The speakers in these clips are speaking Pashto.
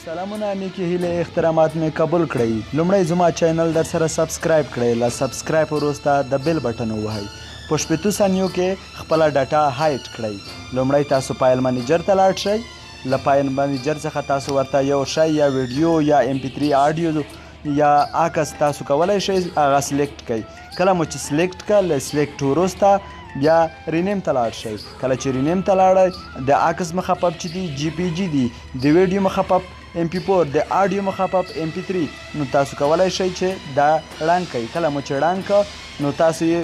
سلامونه نیکی هیله احترامات می قبول کړئ. لومړی زما چینل در سره سبسکرایب کړئ. له سبسکرایب وروسته د بیل بټن ووهئ. په شپېتو ثانیو کې خپله ډاټا هایډ کړئ. لومړی تاسو فایل منیجر ته لاړ شئ. له فایل منیجر څخه تاسو ورته یو شی یا ویډیو یا MP3 آډیو یا عکس تاسو کولی شئ هغه سلیکټ کړئ. کله مو چې سلیکټ کړه له سلیکټ وروسته بیا رینیم ته لاړ شئ. کله چې رینیم ته لاړئ د عکس مخفف چې دی GPG دی، د ویډیو مخفف MP4، د آډیو مخفف MP3 نو تاسو کولی شئ چې دا ړنګ کړئ. کله مو چې ړنګ کړه نو تاسو یې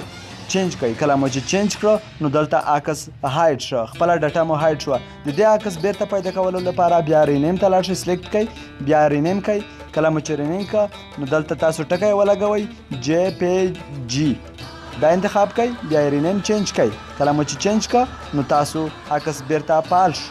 چینج کړئ. کله مو چې چینج کړه نو دلته عکس هایډ شو، خپله ډاټا مو هایډ شوه. د دې عکس بیرته پیدا کولو لپاره بیا رینیم ته لاړ شئ، سلیکټ کړئ، بیا رینیم کړئ. کله مو چې رینیم کړه نو دلته تاسو ټکی ولګوئ JPG، دا انتخاب کړئ، بیا یې رینیم چینج کړئ. کله مو چې چینج کړه نو تاسو عکس بیرته فعال شو.